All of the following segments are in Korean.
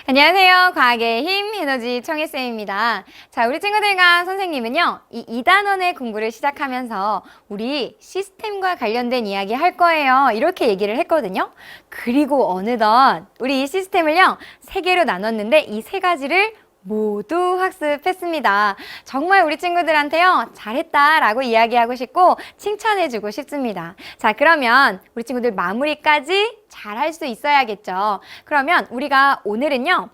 안녕하세요. 과학의 힘 에너지 청혜쌤입니다. 자, 우리 친구들과 선생님은요, 이 2단원의 공부를 시작하면서 우리 시스템과 관련된 이야기 할 거예요. 이렇게 얘기를 했거든요. 그리고 어느덧 우리 이 시스템을요, 3개로 나눴는데 이 3가지를 모두 학습했습니다. 정말 우리 친구들한테요, 잘했다라고 이야기하고 싶고 칭찬해주고 싶습니다. 자, 그러면 우리 친구들 마무리까지 잘할 수 있어야겠죠. 그러면 우리가 오늘은요,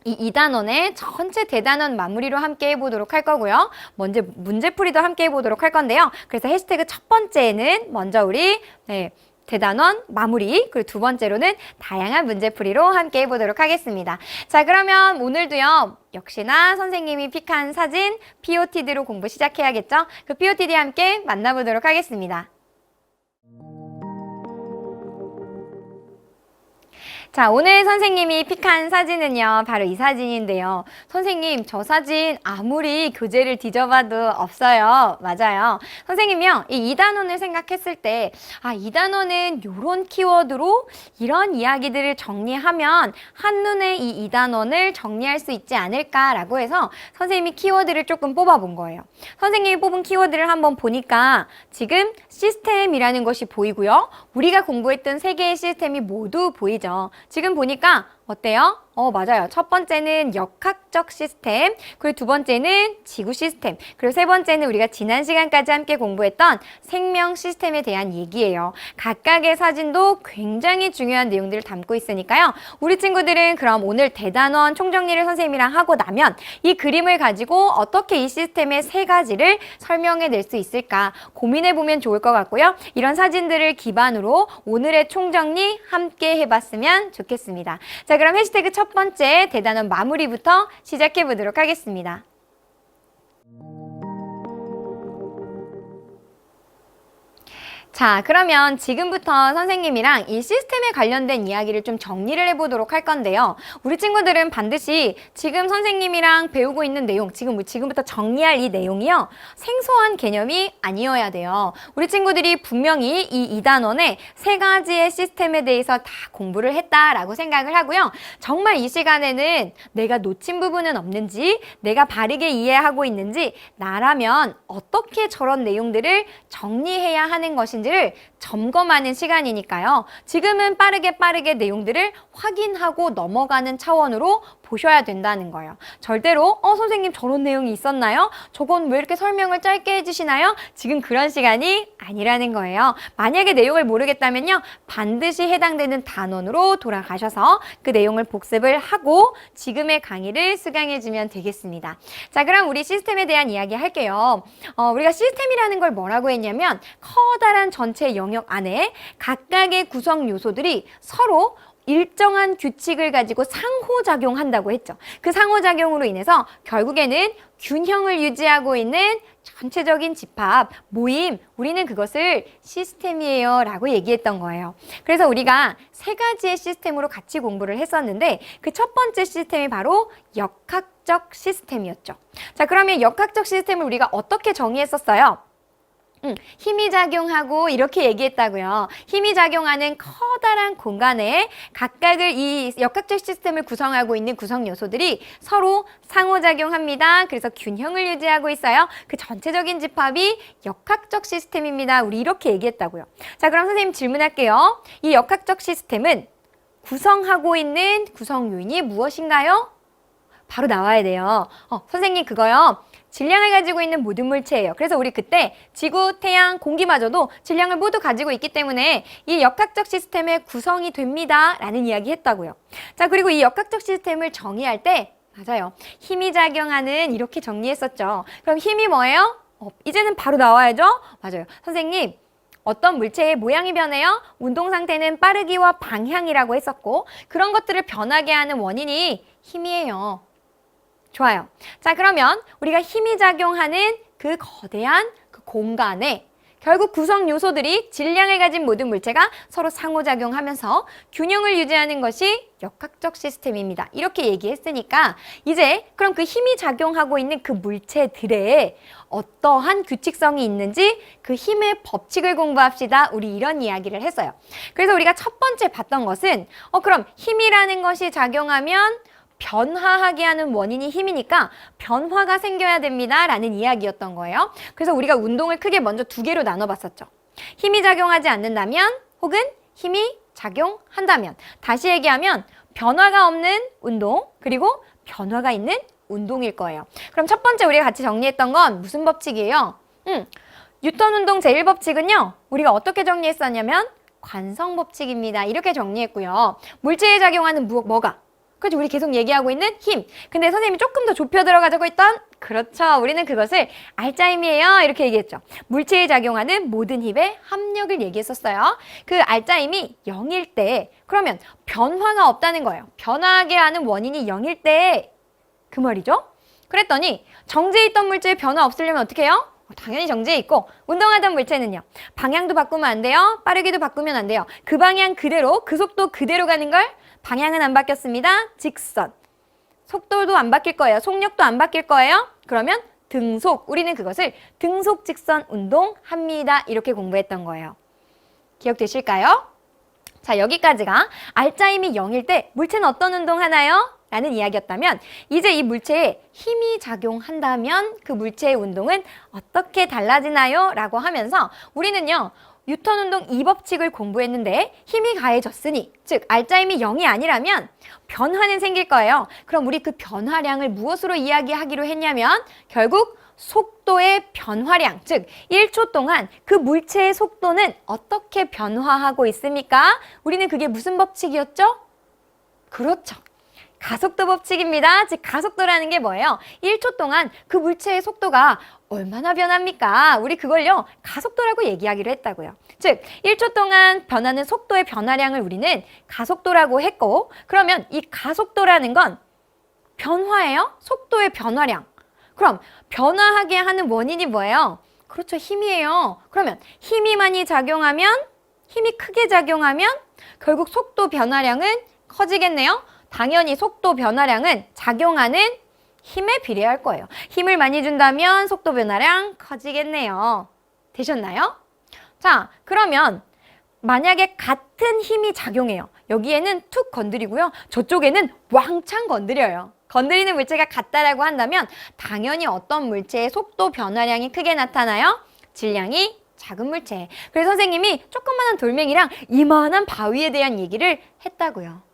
이 2단원의 전체 대단원 마무리로 함께 해보도록 할 거고요. 먼저 문제풀이도 함께 해보도록 할 건데요. 그래서 해시태그 첫 번째는 먼저 우리 대단원 마무리, 그리고 두 번째로는 다양한 문제풀이로 함께 해보도록 하겠습니다. 자, 그러면 오늘도요, 역시나 선생님이 픽한 사진 POTD로 공부 시작해야겠죠? 그 POTD 함께 만나보도록 하겠습니다. 자, 오늘 선생님이 픽한 사진은요, 바로 이 사진인데요. 선생님, 저 사진 아무리 교재를 뒤져봐도 없어요. 맞아요. 선생님이요, 이 2단원을 생각했을 때, 아, 2단원은 요런 키워드로 이런 이야기들을 정리하면 한눈에 이 2단원을 정리할 수 있지 않을까라고 해서 선생님이 키워드를 조금 뽑아본 거예요. 선생님이 뽑은 키워드를 한번 보니까 지금 시스템이라는 것이 보이고요. 우리가 공부했던 3개의 시스템이 모두 보이죠. 지금 보니까 어때요? 맞아요. 첫 번째는 역학적 시스템, 그리고 두 번째는 지구 시스템, 그리고 세 번째는 우리가 지난 시간까지 함께 공부했던 생명 시스템에 대한 얘기예요. 각각의 사진도 굉장히 중요한 내용들을 담고 있으니까요. 우리 친구들은 그럼 오늘 대단원 총정리를 선생님이랑 하고 나면 이 그림을 가지고 어떻게 이 시스템의 3가지를 설명해 낼 수 있을까 고민해 보면 좋을 것 같고요. 이런 사진들을 기반으로 오늘의 총정리 함께 해봤으면 좋겠습니다. 자, 그럼 해시태그 첫 번째 대단원 마무리부터 시작해 보도록 하겠습니다. 자, 그러면 지금부터 선생님이랑 이 시스템에 관련된 이야기를 좀 정리를 해보도록 할 건데요. 우리 친구들은 반드시 지금 선생님이랑 배우고 있는 내용, 지금부터 정리할 이 내용이요, 생소한 개념이 아니어야 돼요. 우리 친구들이 분명히 이 2단원의 3가지의 시스템에 대해서 다 공부를 했다라고 생각을 하고요. 정말 이 시간에는 내가 놓친 부분은 없는지, 내가 바르게 이해하고 있는지, 나라면 어떻게 저런 내용들을 정리해야 하는 것인지 점검하는 시간이니까요. 지금은 빠르게 내용들을 확인하고 넘어가는 차원으로 보셔야 된다는 거예요. 절대로 선생님 저런 내용이 있었나요? 저건 왜 이렇게 설명을 짧게 해주시나요? 지금 그런 시간이 아니라는 거예요. 만약에 내용을 모르겠다면요, 반드시 해당되는 단원으로 돌아가셔서 그 내용을 복습을 하고 지금의 강의를 수강해주면 되겠습니다. 자, 그럼 우리 시스템에 대한 이야기 할게요. 우리가 시스템이라는 걸 뭐라고 했냐면 커다란 전체 영역 안에 각각의 구성 요소들이 서로 일정한 규칙을 가지고 상호작용한다고 했죠. 그 상호작용으로 인해서 결국에는 균형을 유지하고 있는 전체적인 집합, 모임, 우리는 그것을 시스템이에요 라고 얘기했던 거예요. 그래서 우리가 3가지의 시스템으로 같이 공부를 했었는데 그 첫 번째 시스템이 바로 역학적 시스템이었죠. 자, 그러면 역학적 시스템을 우리가 어떻게 정의했었어요? 힘이 작용하고 이렇게 얘기했다고요. 힘이 작용하는 커다란 공간에 각각을 이 역학적 시스템을 구성하고 있는 구성 요소들이 서로 상호작용합니다. 그래서 균형을 유지하고 있어요. 그 전체적인 집합이 역학적 시스템입니다. 우리 이렇게 얘기했다고요. 자, 그럼 선생님 질문할게요. 이 역학적 시스템은 구성하고 있는 구성 요인이 무엇인가요? 바로 나와야 돼요. 선생님 그거요, 질량을 가지고 있는 모든 물체예요. 그래서 우리 그때 지구, 태양, 공기마저도 질량을 모두 가지고 있기 때문에 이 역학적 시스템의 구성이 됩니다 라는 이야기 했다고요. 자, 그리고 이 역학적 시스템을 정의할 때 맞아요, 힘이 작용하는 이렇게 정리했었죠. 그럼 힘이 뭐예요? 이제는 바로 나와야죠. 맞아요. 선생님, 어떤 물체의 모양이 변해요? 운동 상태는 빠르기와 방향이라고 했었고 그런 것들을 변하게 하는 원인이 힘이에요. 좋아요. 자, 그러면 우리가 힘이 작용하는 그 거대한 그 공간에 결국 구성 요소들이 질량을 가진 모든 물체가 서로 상호작용하면서 균형을 유지하는 것이 역학적 시스템입니다. 이렇게 얘기했으니까 이제 그럼 그 힘이 작용하고 있는 그 물체들에 어떠한 규칙성이 있는지 그 힘의 법칙을 공부합시다. 우리 이런 이야기를 했어요. 그래서 우리가 첫 번째 봤던 것은 그럼 힘이라는 것이 작용하면 변화하게 하는 원인이 힘이니까 변화가 생겨야 됩니다 라는 이야기였던 거예요. 그래서 우리가 운동을 크게 먼저 두 개로 나눠봤었죠. 힘이 작용하지 않는다면 혹은 힘이 작용한다면, 다시 얘기하면 변화가 없는 운동 그리고 변화가 있는 운동일 거예요. 그럼 첫 번째 우리가 같이 정리했던 건 무슨 법칙이에요? 뉴턴 운동 제1법칙은요. 우리가 어떻게 정리했었냐면 관성 법칙입니다. 이렇게 정리했고요. 물체에 작용하는 뭐가? 그렇죠. 우리 계속 얘기하고 있는 힘. 근데 선생님이 조금 더 좁혀 들어가자고 했던 그렇죠. 우리는 그것을 알짜 힘이에요. 이렇게 얘기했죠. 물체에 작용하는 모든 힘의 합력을 얘기했었어요. 그 알짜 힘이 0일 때 그러면 변화가 없다는 거예요. 변화하게 하는 원인이 0일 때 그 말이죠. 그랬더니 정지해 있던 물체에 변화 없으려면 어떻게 해요? 당연히 정지해 있고 운동하던 물체는요. 방향도 바꾸면 안 돼요. 빠르기도 바꾸면 안 돼요. 그 방향 그대로 그 속도 그대로 가는 걸 방향은 안 바뀌었습니다. 직선. 속도도 안 바뀔 거예요. 속력도 안 바뀔 거예요. 그러면 등속. 우리는 그것을 등속 직선 운동합니다. 이렇게 공부했던 거예요. 기억되실까요? 자, 여기까지가 알짜 힘이 0일 때 물체는 어떤 운동하나요? 라는 이야기였다면 이제 이 물체에 힘이 작용한다면 그 물체의 운동은 어떻게 달라지나요? 라고 하면서 우리는요. 뉴턴 운동 2법칙을 공부했는데 힘이 가해졌으니 즉 알짜 힘이 0이 아니라면 변화는 생길 거예요. 그럼 우리 그 변화량을 무엇으로 이야기하기로 했냐면 결국 속도의 변화량, 즉 1초 동안 그 물체의 속도는 어떻게 변화하고 있습니까? 우리는 그게 무슨 법칙이었죠? 그렇죠. 가속도 법칙입니다. 즉 가속도라는 게 뭐예요? 1초 동안 그 물체의 속도가 얼마나 변합니까? 우리 그걸요. 가속도라고 얘기하기로 했다고요. 즉 1초 동안 변하는 속도의 변화량을 우리는 가속도라고 했고 그러면 이 가속도라는 건 변화예요? 속도의 변화량. 그럼 변화하게 하는 원인이 뭐예요? 그렇죠. 힘이에요. 그러면 힘이 많이 작용하면 힘이 크게 작용하면 결국 속도 변화량은 커지겠네요. 당연히 속도 변화량은 작용하는 힘에 비례할 거예요. 힘을 많이 준다면 속도 변화량 커지겠네요. 되셨나요? 자, 그러면 만약에 같은 힘이 작용해요. 여기에는 툭 건드리고요. 저쪽에는 왕창 건드려요. 건드리는 물체가 같다라고 한다면 당연히 어떤 물체의 속도 변화량이 크게 나타나요? 질량이 작은 물체. 그래서 선생님이 조그마한 돌멩이랑 이만한 바위에 대한 얘기를 했다고요.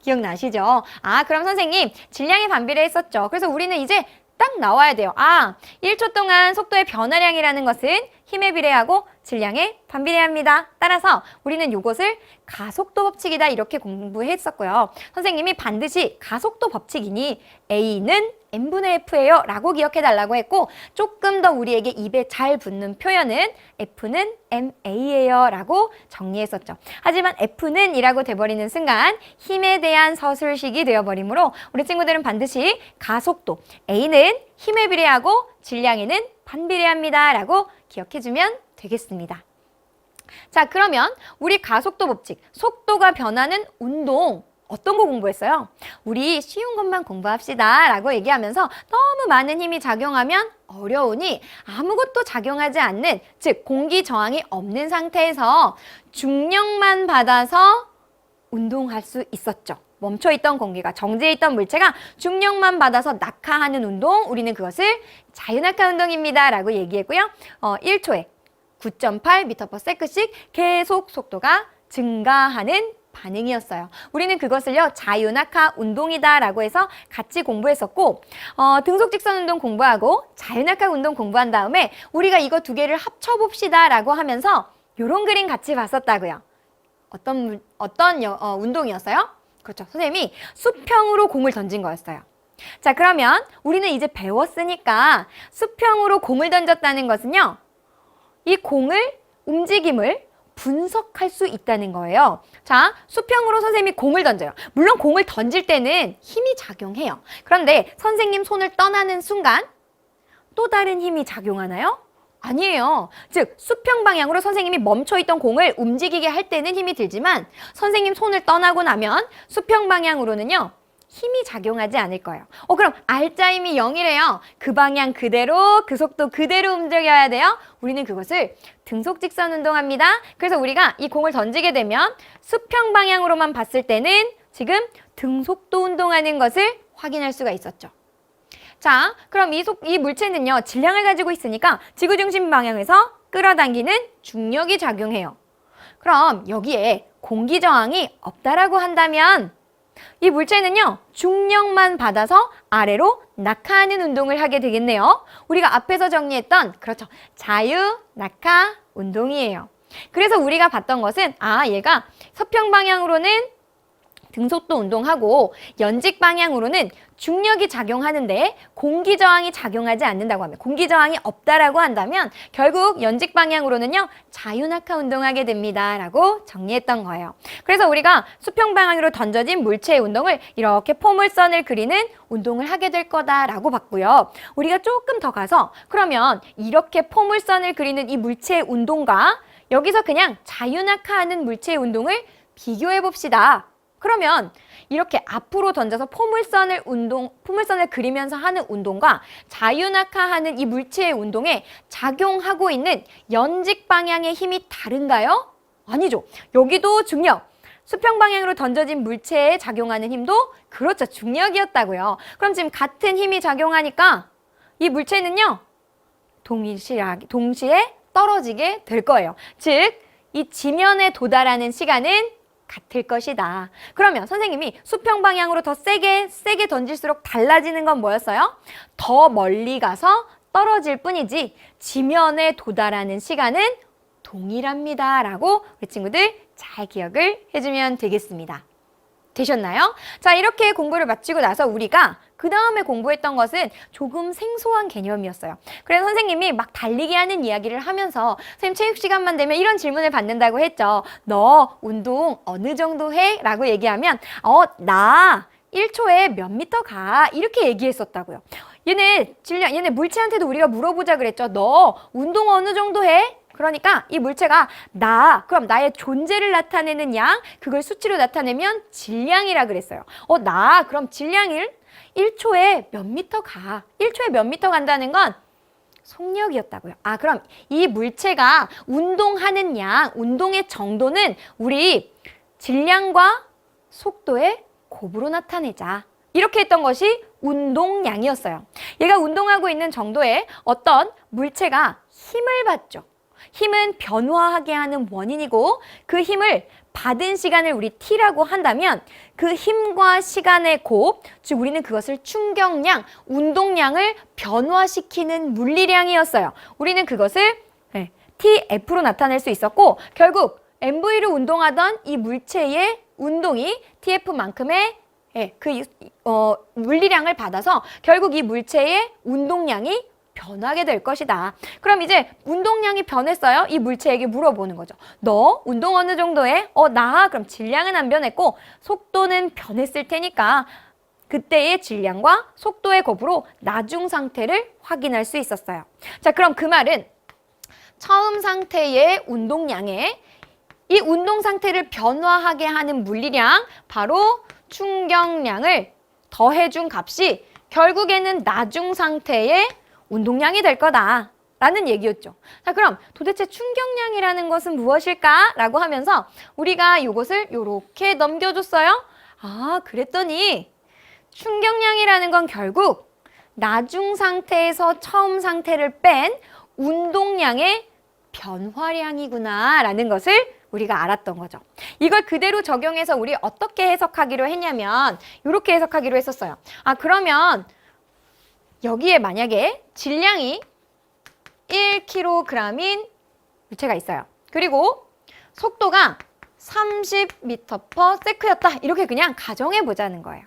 기억나시죠? 아, 그럼 선생님 질량의 반비례 했었죠. 그래서 우리는 이제 딱 나와야 돼요. 아, 1초 동안 속도의 변화량이라는 것은 힘에 비례하고 질량에 반비례합니다. 따라서 우리는 이것을 가속도 법칙이다 이렇게 공부했었고요. 선생님이 반드시 가속도 법칙이니 A는 N분의 F예요 라고 기억해달라고 했고 조금 더 우리에게 입에 잘 붙는 표현은 F는 MA예요 라고 정리했었죠. 하지만 F는 이라고 돼버리는 순간 힘에 대한 서술식이 되어버리므로 우리 친구들은 반드시 가속도 A는 힘에 비례하고 질량에는 반비례합니다 라고 기억해주면 되겠습니다. 자, 그러면 우리 가속도 법칙, 속도가 변하는 운동 어떤 거 공부했어요? 우리 쉬운 것만 공부합시다 라고 얘기하면서 너무 많은 힘이 작용하면 어려우니 아무것도 작용하지 않는, 즉 공기 저항이 없는 상태에서 중력만 받아서 운동할 수 있었죠. 멈춰있던 공기가, 정지해있던 물체가 중력만 받아서 낙하하는 운동, 우리는 그것을 자유낙하 운동입니다 라고 얘기했고요. 1초에 9.8m/s씩 계속 속도가 증가하는 반응이었어요. 우리는 그것을요 자유낙하 운동이다 라고 해서 같이 공부했었고 등속 직선 운동 공부하고 자유낙하 운동 공부한 다음에 우리가 이거 두 개를 합쳐봅시다 라고 하면서 요런 그림 같이 봤었다고요. 어떤 운동이었어요? 그렇죠. 선생님이 수평으로 공을 던진 거였어요. 자, 그러면 우리는 이제 배웠으니까 수평으로 공을 던졌다는 것은요 이 공을 움직임을 분석할 수 있다는 거예요. 자, 수평으로 선생님이 공을 던져요. 물론 공을 던질 때는 힘이 작용해요. 그런데 선생님 손을 떠나는 순간 또 다른 힘이 작용하나요? 아니에요. 즉 수평 방향으로 선생님이 멈춰있던 공을 움직이게 할 때는 힘이 들지만 선생님 손을 떠나고 나면 수평 방향으로는요 힘이 작용하지 않을 거예요. 그럼 알짜 힘이 0이래요. 그 방향 그대로 그 속도 그대로 움직여야 돼요. 우리는 그것을 등속 직선 운동합니다. 그래서 우리가 이 공을 던지게 되면 수평 방향으로만 봤을 때는 지금 등속도 운동하는 것을 확인할 수가 있었죠. 자, 그럼 이 물체는요, 질량을 가지고 있으니까 지구 중심 방향에서 끌어당기는 중력이 작용해요. 그럼 여기에 공기 저항이 없다라고 한다면 이 물체는요, 중력만 받아서 아래로 낙하하는 운동을 하게 되겠네요. 우리가 앞에서 정리했던, 그렇죠, 자유 낙하 운동이에요. 그래서 우리가 봤던 것은, 얘가 서평 방향으로는 등속도 운동하고 연직 방향으로는 중력이 작용하는데 공기 저항이 작용하지 않는다고 하면, 공기 저항이 없다라고 한다면 결국 연직 방향으로는요, 자유낙하 운동하게 됩니다 라고 정리했던 거예요. 그래서 우리가 수평 방향으로 던져진 물체의 운동을 이렇게 포물선을 그리는 운동을 하게 될 거다라고 봤고요. 우리가 조금 더 가서 그러면 이렇게 포물선을 그리는 이 물체의 운동과 여기서 그냥 자유낙하하는 물체의 운동을 비교해 봅시다. 그러면 이렇게 앞으로 던져서 포물선을 그리면서 하는 운동과 자유낙하하는 이 물체의 운동에 작용하고 있는 연직 방향의 힘이 다른가요? 아니죠. 여기도 중력. 수평 방향으로 던져진 물체에 작용하는 힘도 그렇죠. 중력이었다고요. 그럼 지금 같은 힘이 작용하니까 이 물체는요, 동시에 떨어지게 될 거예요. 즉, 이 지면에 도달하는 시간은 같을 것이다. 그러면 선생님이 수평 방향으로 더 세게 던질수록 달라지는 건 뭐였어요? 더 멀리 가서 떨어질 뿐이지 지면에 도달하는 시간은 동일합니다 라고 우리 친구들 잘 기억을 해주면 되겠습니다. 되셨나요? 자, 이렇게 공부를 마치고 나서 우리가 그 다음에 공부했던 것은 조금 생소한 개념이었어요. 그래서 선생님이 막 달리기 하는 이야기를 하면서 선생님 체육 시간만 되면 이런 질문을 받는다고 했죠. 너 운동 어느 정도 해? 라고 얘기하면 나 1초에 몇 미터 가? 이렇게 얘기했었다고요. 얘네 물체한테도 우리가 물어보자 그랬죠. 너 운동 어느 정도 해? 그러니까 이 물체가 그럼 나의 존재를 나타내는 양, 그걸 수치로 나타내면 질량이라 그랬어요. 그럼 질량을 1초에 몇 미터 가? 1초에 몇 미터 간다는 건 속력이었다고요. 그럼 이 물체가 운동하는 양, 운동의 정도는 우리 질량과 속도의 곱으로 나타내자. 이렇게 했던 것이 운동량이었어요. 얘가 운동하고 있는 정도에 어떤 물체가 힘을 받죠. 힘은 변화하게 하는 원인이고 그 힘을 받은 시간을 우리 T라고 한다면 그 힘과 시간의 곱, 즉 우리는 그것을 충격량, 운동량을 변화시키는 물리량이었어요. 우리는 그것을 TF로 나타낼 수 있었고 결국 MV로 운동하던 이 물체의 운동이 TF만큼의 물리량을 받아서 결국 이 물체의 운동량이 변하게 될 것이다. 그럼 이제 운동량이 변했어요. 이 물체에게 물어보는 거죠. 너 운동 어느 정도 해? 그럼 질량은 안 변했고 속도는 변했을 테니까 그때의 질량과 속도의 곱으로 나중 상태를 확인할 수 있었어요. 자, 그럼 그 말은 처음 상태의 운동량에 이 운동 상태를 변화하게 하는 물리량, 바로 충격량을 더해준 값이 결국에는 나중 상태의 운동량이 될 거다 라는 얘기였죠. 자, 그럼 도대체 충격량이라는 것은 무엇일까? 라고 하면서 우리가 이것을 이렇게 넘겨줬어요. 그랬더니 충격량이라는 건 결국 나중 상태에서 처음 상태를 뺀 운동량의 변화량이구나 라는 것을 우리가 알았던 거죠. 이걸 그대로 적용해서 우리 어떻게 해석하기로 했냐면 이렇게 해석하기로 했었어요. 그러면 여기에 만약에 질량이 1kg인 물체가 있어요. 그리고 속도가 30m/s였다. 이렇게 그냥 가정해 보자는 거예요.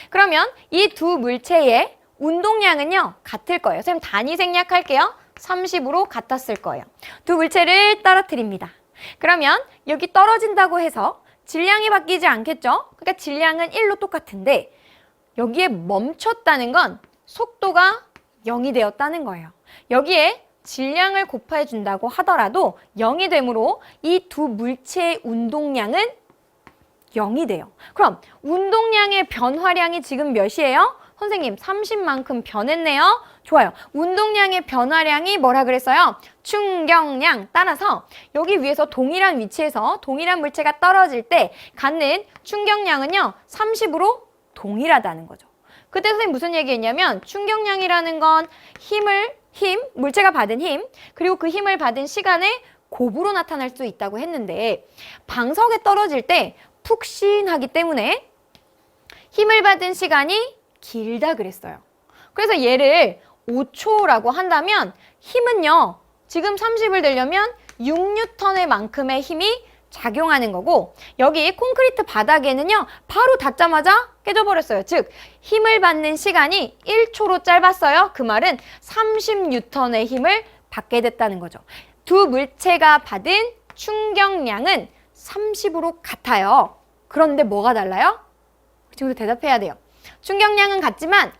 그러면 이 두 물체의 운동량은요, 같을 거예요. 선생님 단위 생략할게요. 30으로 같았을 거예요. 두 물체를 떨어뜨립니다. 그러면 여기 떨어진다고 해서 질량이 바뀌지 않겠죠? 그러니까 질량은 1로 똑같은데 여기에 멈췄다는 건 속도가 0이 되었다는 거예요. 여기에 질량을 곱해 준다고 하더라도 0이 되므로 이 두 물체의 운동량은 0이 돼요. 그럼 운동량의 변화량이 지금 몇이에요? 선생님 30만큼 변했네요. 좋아요. 운동량의 변화량이 뭐라 그랬어요? 충격량. 따라서 여기 위에서 동일한 위치에서 동일한 물체가 떨어질 때 갖는 충격량은요 30으로 동일하다는 거죠. 그때 선생님 무슨 얘기했냐면 충격량이라는 건 물체가 받은 힘, 그리고 그 힘을 받은 시간의 곱으로 나타날 수 있다고 했는데 방석에 떨어질 때 푹신하기 때문에 힘을 받은 시간이 길다 그랬어요. 그래서 얘를 5초라고 한다면 힘은요, 지금 30을 내려면 6N의 만큼의 힘이 작용하는 거고, 여기 콘크리트 바닥에는요 바로 닿자마자 깨져버렸어요. 즉 힘을 받는 시간이 1초로 짧았어요. 그 말은 30N의 힘을 받게 됐다는 거죠. 두 물체가 받은 충격량은 30으로 같아요. 그런데 뭐가 달라요? 지금도 대답해야 돼요. 충격량은 같지만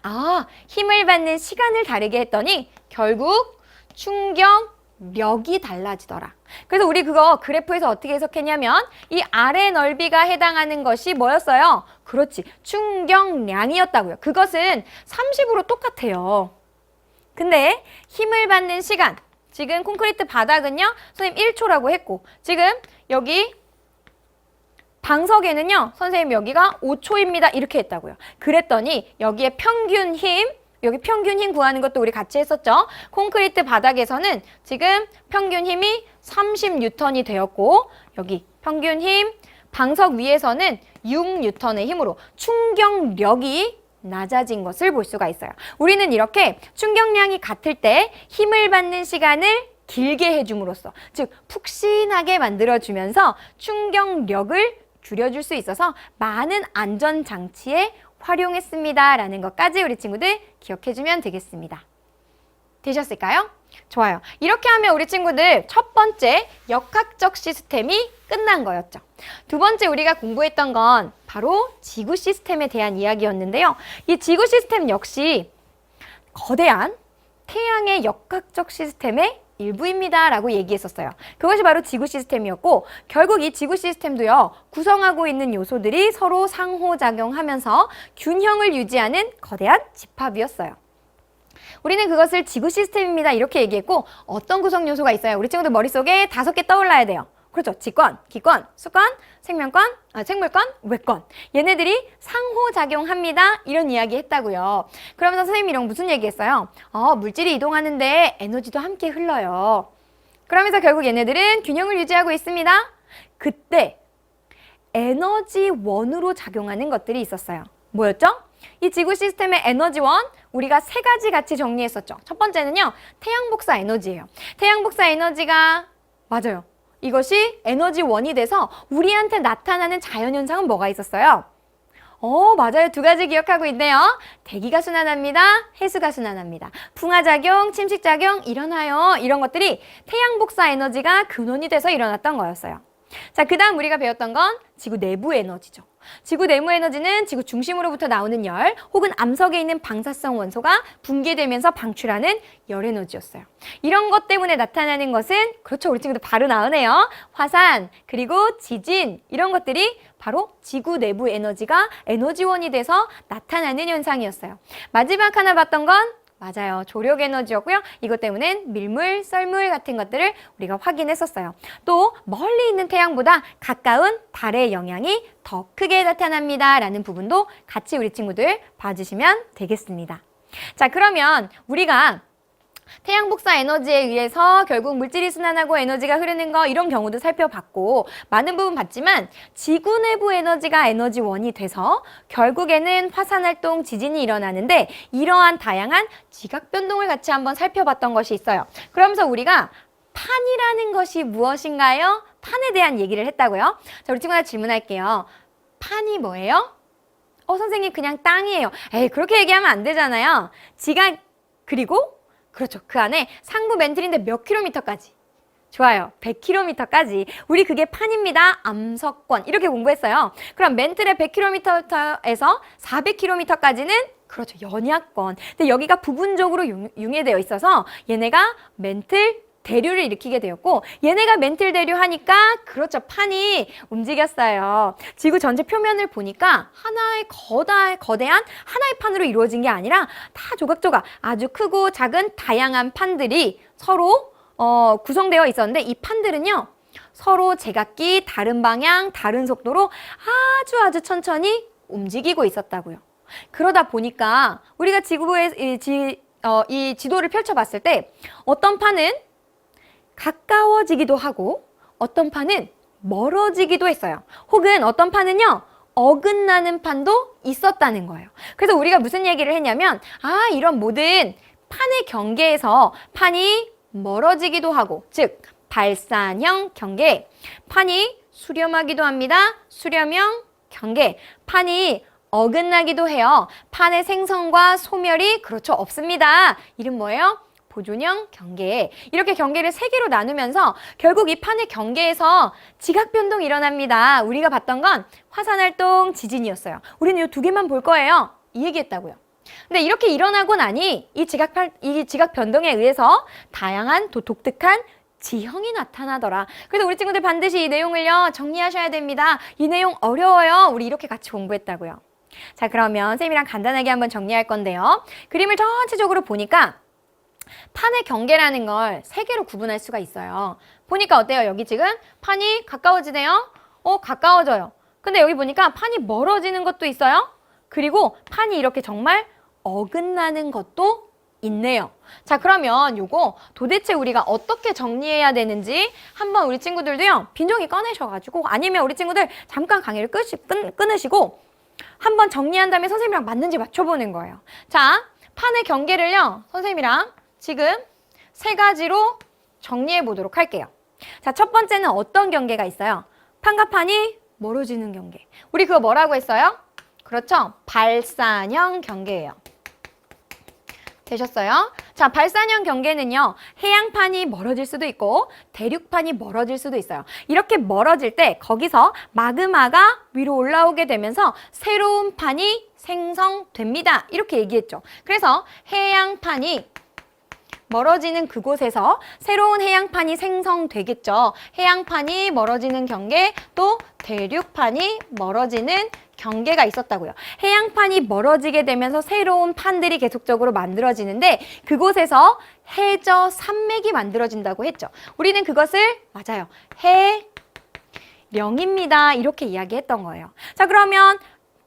힘을 받는 시간을 다르게 했더니 결국 충격력이 달라지더라. 그래서 우리 그거 그래프에서 어떻게 해석했냐면 이 아래 넓이가 해당하는 것이 뭐였어요? 그렇지, 충격량이었다고요. 그것은 30으로 똑같아요. 근데 힘을 받는 시간, 지금 콘크리트 바닥은요 선생님 1초라고 했고, 지금 여기 방석에는요 선생님 여기가 5초입니다 이렇게 했다고요. 그랬더니 여기에 평균 힘, 여기 평균 힘 구하는 것도 우리 같이 했었죠. 콘크리트 바닥에서는 지금 평균 힘이 30N이 되었고, 여기 평균 힘, 방석 위에서는 6N의 힘으로 충격력이 낮아진 것을 볼 수가 있어요. 우리는 이렇게 충격량이 같을 때 힘을 받는 시간을 길게 해줌으로써, 즉 푹신하게 만들어주면서 충격력을 줄여줄 수 있어서 많은 안전장치에 활용했습니다 라는 것까지 우리 친구들 기억해주면 되겠습니다. 되셨을까요? 좋아요. 이렇게 하면 우리 친구들 첫 번째 역학적 시스템이 끝난 거였죠. 두 번째 우리가 공부했던 건 바로 지구 시스템에 대한 이야기였는데요. 이 지구 시스템 역시 거대한 태양의 역학적 시스템의 일부입니다 라고 얘기했었어요. 그것이 바로 지구 시스템이었고, 결국 이 지구 시스템도요 구성하고 있는 요소들이 서로 상호작용하면서 균형을 유지하는 거대한 집합이었어요. 우리는 그것을 지구 시스템입니다 이렇게 얘기했고, 어떤 구성 요소가 있어요? 우리 친구들 머릿속에 5개 떠올라야 돼요. 그렇죠. 직권, 기권, 수권, 생명권, 생물권, 외권. 얘네들이 상호작용합니다. 이런 이야기 했다고요. 그러면서 선생님이랑 무슨 얘기 했어요? 물질이 이동하는데 에너지도 함께 흘러요. 그러면서 결국 얘네들은 균형을 유지하고 있습니다. 그때 에너지원으로 작용하는 것들이 있었어요. 뭐였죠? 이 지구 시스템의 에너지원, 우리가 3가지 같이 정리했었죠. 첫 번째는요, 태양복사 에너지예요. 태양복사 에너지가, 맞아요, 이것이 에너지원이 돼서 우리한테 나타나는 자연현상은 뭐가 있었어요? 맞아요. 2가지 기억하고 있네요. 대기가 순환합니다. 해수가 순환합니다. 풍화작용, 침식작용 일어나요. 이런 것들이 태양복사 에너지가 근원이 돼서 일어났던 거였어요. 자, 그 다음 우리가 배웠던 건 지구 내부 에너지죠. 지구 내부 에너지는 지구 중심으로부터 나오는 열, 혹은 암석에 있는 방사성 원소가 붕괴되면서 방출하는 열 에너지였어요. 이런 것 때문에 나타나는 것은, 그렇죠, 우리 친구들 바로 나오네요. 화산, 그리고 지진, 이런 것들이 바로 지구 내부 에너지가 에너지원이 돼서 나타나는 현상이었어요. 마지막 하나 봤던 건, 맞아요, 조력 에너지였고요. 이것 때문엔 밀물, 썰물 같은 것들을 우리가 확인했었어요. 또 멀리 있는 태양보다 가까운 달의 영향이 더 크게 나타납니다 라는 부분도 같이 우리 친구들 봐주시면 되겠습니다. 자, 그러면 우리가 태양 복사 에너지에 의해서 결국 물질이 순환하고 에너지가 흐르는 거, 이런 경우도 살펴봤고 많은 부분 봤지만, 지구 내부 에너지가 에너지원이 돼서 결국에는 화산활동, 지진이 일어나는데 이러한 다양한 지각 변동을 같이 한번 살펴봤던 것이 있어요. 그러면서 우리가 판이라는 것이 무엇인가요? 판에 대한 얘기를 했다고요? 자, 우리 친구들 질문할게요. 판이 뭐예요? 선생님 그냥 땅이에요. 에이, 그렇게 얘기하면 안 되잖아요. 지각, 그리고 그렇죠, 그 안에 상부 멘틀인데 몇 킬로미터까지? 좋아요, 100km까지. 우리 그게 판입니다. 암석권. 이렇게 공부했어요. 그럼 멘틀의 100km에서 400km까지는 그렇죠, 연약권. 근데 여기가 부분적으로 융해되어 있어서 얘네가 멘틀 대류를 일으키게 되었고, 얘네가 멘틀 대류하니까 그렇죠, 판이 움직였어요. 지구 전체 표면을 보니까 하나의 거대한 하나의 판으로 이루어진 게 아니라 다 조각조각 아주 크고 작은 다양한 판들이 서로 구성되어 있었는데, 이 판들은요 서로 제각기 다른 방향, 다른 속도로 아주 천천히 움직이고 있었다고요. 그러다 보니까 우리가 지구의 이 지도를 펼쳐봤을 때 어떤 판은 가까워지기도 하고 어떤 판은 멀어지기도 했어요. 혹은 어떤 판은요, 어긋나는 판도 있었다는 거예요. 그래서 우리가 무슨 얘기를 했냐면, 이런 모든 판의 경계에서 판이 멀어지기도 하고, 즉 발산형 경계, 판이 수렴하기도 합니다. 수렴형 경계, 판이 어긋나기도 해요. 판의 생성과 소멸이 그렇죠, 없습니다. 이름 뭐예요? 보존형 경계. 이렇게 경계를 세 개로 나누면서 결국 이 판의 경계에서 지각 변동이 일어납니다. 우리가 봤던 건 화산활동, 지진이었어요. 우리는 이 두 개만 볼 거예요. 이 얘기했다고요. 근데 이렇게 일어나고 나니 이 지각 변동에 의해서 다양한 독특한 지형이 나타나더라. 그래서 우리 친구들 반드시 이 내용을요, 정리하셔야 됩니다. 이 내용 어려워요. 우리 이렇게 같이 공부했다고요. 자, 그러면 쌤이랑 간단하게 한번 정리할 건데요. 그림을 전체적으로 보니까 판의 경계라는 걸 세 개로 구분할 수가 있어요. 보니까 어때요? 여기 지금 판이 가까워지네요? 가까워져요. 근데 여기 보니까 판이 멀어지는 것도 있어요. 그리고 판이 이렇게 정말 어긋나는 것도 있네요. 자, 그러면 요거 도대체 우리가 어떻게 정리해야 되는지 한번 우리 친구들도요, 빈종이 꺼내셔가지고 아니면 우리 친구들 잠깐 강의를 끊으시고 한번 정리한 다음에 선생님이랑 맞는지 맞춰보는 거예요. 자, 판의 경계를요, 선생님이랑 지금 세 가지로 정리해 보도록 할게요. 자, 첫 번째는 어떤 경계가 있어요? 판과 판이 멀어지는 경계. 우리 그거 뭐라고 했어요? 그렇죠? 발산형 경계예요. 되셨어요? 자, 발산형 경계는요, 해양판이 멀어질 수도 있고 대륙판이 멀어질 수도 있어요. 이렇게 멀어질 때 거기서 마그마가 위로 올라오게 되면서 새로운 판이 생성됩니다. 이렇게 얘기했죠. 그래서 해양판이 멀어지는 그곳에서 새로운 해양판이 생성되겠죠. 해양판이 멀어지는 경계, 또 대륙판이 멀어지는 경계가 있었다고요. 해양판이 멀어지게 되면서 새로운 판들이 계속적으로 만들어지는데 그곳에서 해저 산맥이 만들어진다고 했죠. 우리는 그것을 맞아요. 해령입니다. 이렇게 이야기했던 거예요. 자, 그러면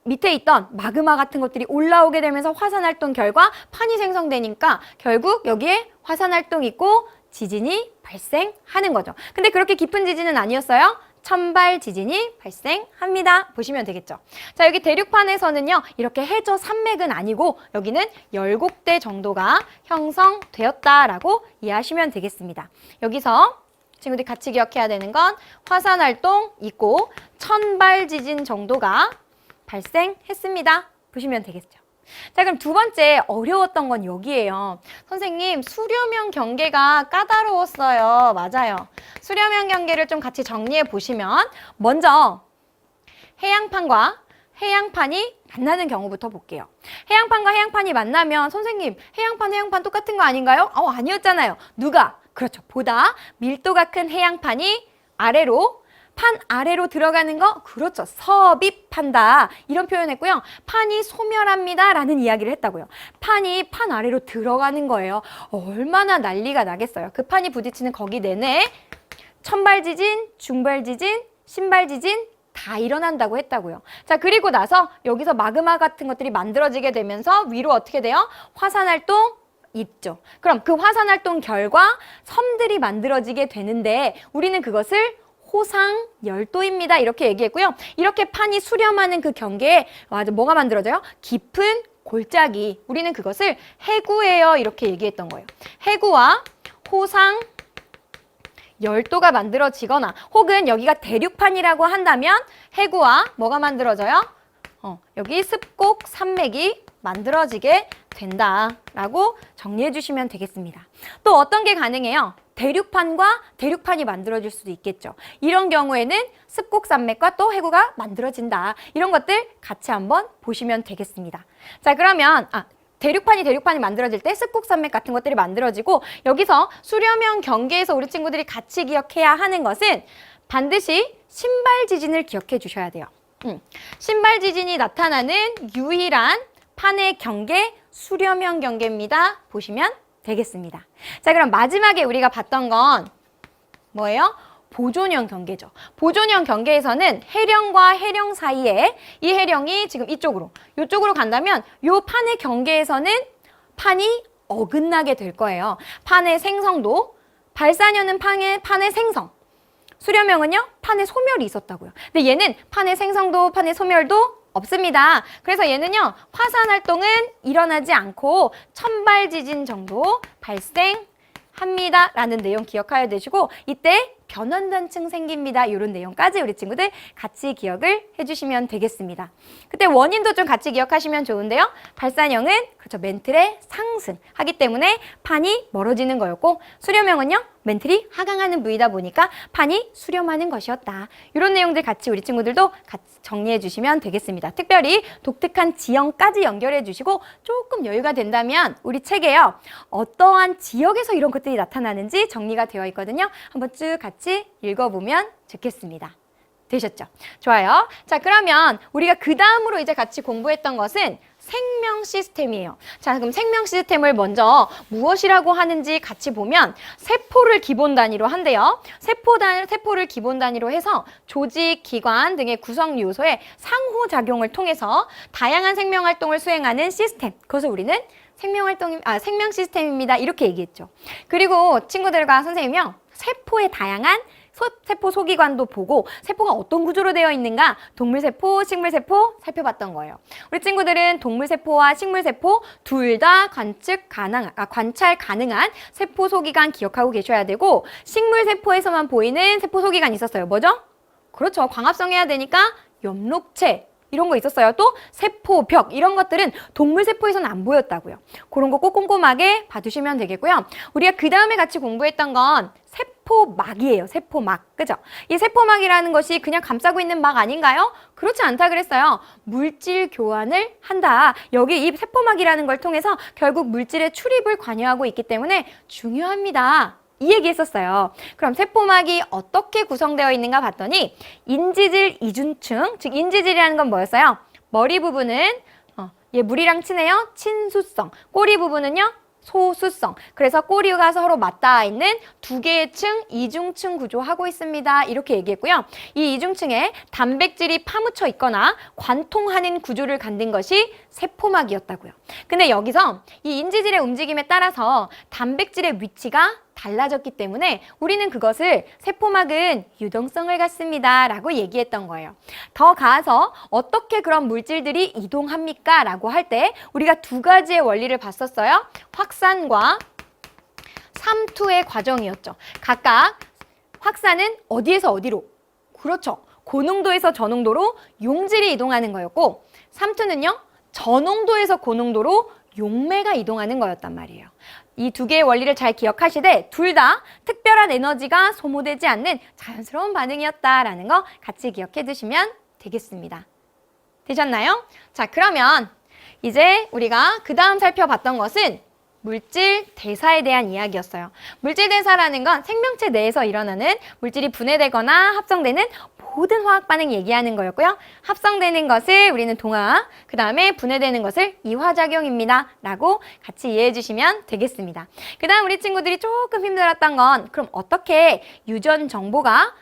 밑에 있던 마그마 같은 것들이 올라오게 되면서 화산활동 결과 판이 생성되니까 결국 여기에 화산활동이 있고 지진이 발생하는 거죠. 근데 그렇게 깊은 지진은 아니었어요. 천발 지진이 발생합니다. 보시면 되겠죠. 자, 여기 대륙판에서는요, 이렇게 해저 산맥은 아니고 여기는 열곡대 정도가 형성되었다라고 이해하시면 되겠습니다. 여기서 친구들이 같이 기억해야 되는 건 화산활동 있고 천발 지진 정도가 발생했습니다. 보시면 되겠죠. 자, 그럼 두 번째 어려웠던 건 여기예요. 선생님, 수렴형 경계가 까다로웠어요. 맞아요. 수렴형 경계를 좀 같이 정리해 보시면 먼저 해양판과 해양판이 만나는 경우부터 볼게요. 해양판과 해양판이 만나면 선생님, 해양판 똑같은 거 아닌가요? 아니었잖아요. 누가? 그렇죠. 보다 밀도가 큰 해양판이 판 아래로 들어가는 거? 그렇죠. 섭입한다. 이런 표현했고요. 판이 소멸합니다. 라는 이야기를 했다고요. 판이 판 아래로 들어가는 거예요. 얼마나 난리가 나겠어요. 그 판이 부딪히는 거기 내내 천발지진, 중발지진, 신발지진 다 일어난다고 했다고요. 자, 그리고 나서 여기서 마그마 같은 것들이 만들어지게 되면서 위로 어떻게 돼요? 화산활동 있죠. 그럼 그 화산활동 결과 섬들이 만들어지게 되는데 우리는 그것을 호상열도입니다. 이렇게 얘기했고요. 이렇게 판이 수렴하는 그 경계에 뭐가 만들어져요? 깊은 골짜기. 우리는 그것을 해구예요. 이렇게 얘기했던 거예요. 해구와 호상열도가 만들어지거나 혹은 여기가 대륙판이라고 한다면 해구와 뭐가 만들어져요? 여기 습곡 산맥이 만들어지게 된다라고 정리해 주시면 되겠습니다. 또 어떤 게 가능해요? 대륙판과 대륙판이 만들어질 수도 있겠죠. 이런 경우에는 습곡산맥과 또 해구가 만들어진다. 이런 것들 같이 한번 보시면 되겠습니다. 자, 그러면 대륙판이 만들어질 때 습곡산맥 같은 것들이 만들어지고 여기서 수렴형 경계에서 우리 친구들이 같이 기억해야 하는 것은 반드시 신발지진을 기억해 주셔야 돼요. 신발지진이 나타나는 유일한 판의 경계, 수렴형 경계입니다. 보시면 되겠습니다. 자, 그럼 마지막에 우리가 봤던 건 뭐예요? 보존형 경계죠. 보존형 경계에서는 해령과 해령 사이에 이 해령이 지금 이쪽으로 간다면 이 판의 경계에서는 판이 어긋나게 될 거예요. 판의 생성도, 발산형은 판의 생성, 수렴형은요 판의 소멸이 있었다고요. 근데 얘는 판의 생성도, 판의 소멸도 없습니다. 그래서 얘는요 화산 활동은 일어나지 않고 천발 지진 정도 발생합니다 라는 내용 기억하여 두시고, 이때 변원단층 생깁니다. 이런 내용까지 우리 친구들 같이 기억을 해주시면 되겠습니다. 그때 원인도 좀 같이 기억하시면 좋은데요. 발산형은 그렇죠, 멘틀의 상승하기 때문에 판이 멀어지는 거였고, 수렴형은요 멘틀이 하강하는 부위다 보니까 판이 수렴하는 것이었다. 이런 내용들 같이 우리 친구들도 같이 정리해 주시면 되겠습니다. 특별히 독특한 지형까지 연결해 주시고, 조금 여유가 된다면 우리 책에요 어떠한 지역에서 이런 것들이 나타나는지 정리가 되어 있거든요. 한번 쭉 같이 읽어보면 좋겠습니다. 되셨죠? 좋아요. 자, 그러면 우리가 그 다음으로 이제 같이 공부했던 것은 생명 시스템이에요. 자, 그럼 생명 시스템을 먼저 무엇이라고 하는지 같이 보면 세포를 기본 단위로 한대요. 세포를 기본 단위로 해서 조직, 기관 등의 구성 요소의 상호작용을 통해서 다양한 생명 활동을 수행하는 시스템. 그것을 우리는 생명 시스템입니다. 이렇게 얘기했죠. 그리고 친구들과 선생님이요, 세포의 다양한 세포 소기관도 보고 세포가 어떤 구조로 되어 있는가, 동물세포, 식물세포 살펴봤던 거예요. 우리 친구들은 동물세포와 식물세포 둘 다 관찰 가능한 세포 소기관 기억하고 계셔야 되고, 식물세포에서만 보이는 세포 소기관이 있었어요. 뭐죠? 그렇죠. 광합성해야 되니까 엽록체 이런 거 있었어요. 또 세포벽 이런 것들은 동물세포에서는 안 보였다고요. 그런 거 꼭 꼼꼼하게 봐두시면 되겠고요. 우리가 그 다음에 같이 공부했던 건 세포막이에요. 세포막. 그죠? 이 세포막이라는 것이 그냥 감싸고 있는 막 아닌가요? 그렇지 않다 그랬어요. 물질 교환을 한다. 여기 이 세포막이라는 걸 통해서 결국 물질의 출입을 관여하고 있기 때문에 중요합니다. 이 얘기 했었어요. 그럼 세포막이 어떻게 구성되어 있는가 봤더니 인지질 이중층, 즉 인지질이라는 건 뭐였어요? 머리 부분은 얘 물이랑 친해요. 친수성. 꼬리 부분은요. 소수성. 그래서 꼬리가 서로 맞닿아 있는 두 개의 층, 이중층 구조하고 있습니다. 이렇게 얘기했고요. 이 이중층에 단백질이 파묻혀 있거나 관통하는 구조를 갖는 것이 세포막이었다고요. 근데 여기서 이 인지질의 움직임에 따라서 단백질의 위치가 달라졌기 때문에 우리는 그것을 세포막은 유동성을 갖습니다 라고 얘기했던 거예요. 더 가서 어떻게 그런 물질들이 이동합니까? 라고 할 때 우리가 두 가지의 원리를 봤었어요. 확산과 삼투의 과정이었죠. 각각 확산은 어디에서 어디로? 그렇죠. 고농도에서 저농도로 용질이 이동하는 거였고, 삼투는요. 저농도에서 고농도로 용매가 이동하는 거였단 말이에요. 이 두 개의 원리를 잘 기억하시되 둘 다 특별한 에너지가 소모되지 않는 자연스러운 반응이었다라는 거 같이 기억해 두시면 되겠습니다. 되셨나요? 자, 그러면 이제 우리가 그 다음 살펴봤던 것은 물질 대사에 대한 이야기였어요. 물질 대사라는 건 생명체 내에서 일어나는 물질이 분해되거나 합성되는 모든 화학 반응 얘기하는 거였고요. 합성되는 것을 우리는 동화, 그 다음에 분해되는 것을 이화작용입니다 라고 같이 이해해 주시면 되겠습니다. 그 다음 우리 친구들이 조금 힘들었던 건 그럼 어떻게 유전 정보가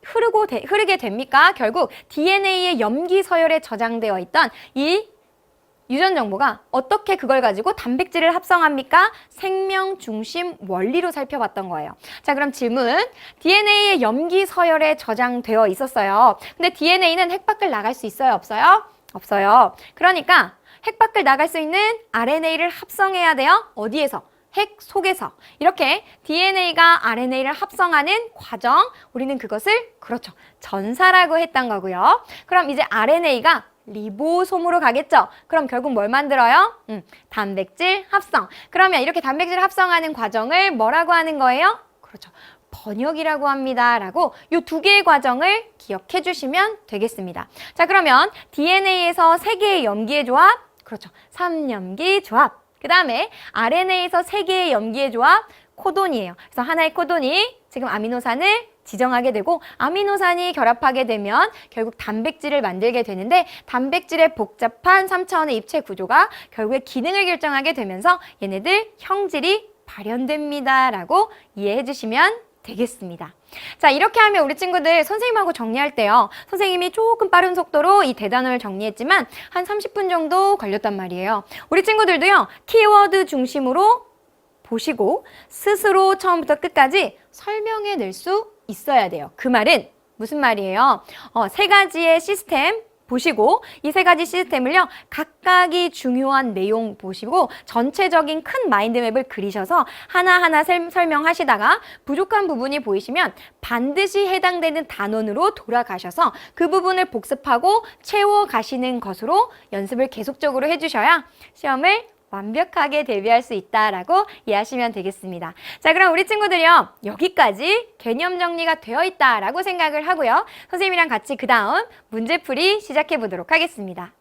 흐르게 됩니까? 결국 DNA의 염기 서열에 저장되어 있던 이 유전 정보가 어떻게 그걸 가지고 단백질을 합성합니까? 생명 중심 원리로 살펴봤던 거예요. 자, 그럼 질문. DNA의 염기 서열에 저장되어 있었어요. 근데 DNA는 핵 밖을 나갈 수 있어요? 없어요? 없어요. 그러니까 핵 밖을 나갈 수 있는 RNA를 합성해야 돼요. 어디에서? 핵 속에서. 이렇게 DNA가 RNA를 합성하는 과정, 우리는 그것을 그렇죠. 전사라고 했던 거고요. 그럼 이제 RNA가 리보솜으로 가겠죠? 그럼 결국 뭘 만들어요? 단백질 합성. 그러면 이렇게 단백질 합성하는 과정을 뭐라고 하는 거예요? 그렇죠. 번역이라고 합니다. 라고 이 두 개의 과정을 기억해 주시면 되겠습니다. 자, 그러면 DNA에서 세 개의 염기의 조합, 그렇죠. 3염기 조합. 그 다음에 RNA에서 세 개의 염기의 조합, 코돈이에요. 그래서 하나의 코돈이 지금 아미노산을 지정하게 되고 아미노산이 결합하게 되면 결국 단백질을 만들게 되는데 단백질의 복잡한 3차원의 입체 구조가 결국에 기능을 결정하게 되면서 얘네들 형질이 발현됩니다 라고 이해해 주시면 되겠습니다. 자, 이렇게 하면 우리 친구들 선생님하고 정리할 때요. 선생님이 조금 빠른 속도로 이 대단어를 정리했지만 한 30분 정도 걸렸단 말이에요. 우리 친구들도요. 키워드 중심으로 보시고 스스로 처음부터 끝까지 설명해낼 수 있어야 돼요. 그 말은 무슨 말이에요? 세 가지의 시스템 보시고 이 세 가지 시스템을요. 각각이 중요한 내용 보시고 전체적인 큰 마인드맵을 그리셔서 하나하나 설명하시다가 부족한 부분이 보이시면 반드시 해당되는 단원으로 돌아가셔서 그 부분을 복습하고 채워가시는 것으로 연습을 계속적으로 해주셔야 시험을 완벽하게 대비할 수 있다라고 이해하시면 되겠습니다. 자, 그럼 우리 친구들이요. 여기까지 개념 정리가 되어 있다라고 생각을 하고요. 선생님이랑 같이 그 다음 문제풀이 시작해 보도록 하겠습니다.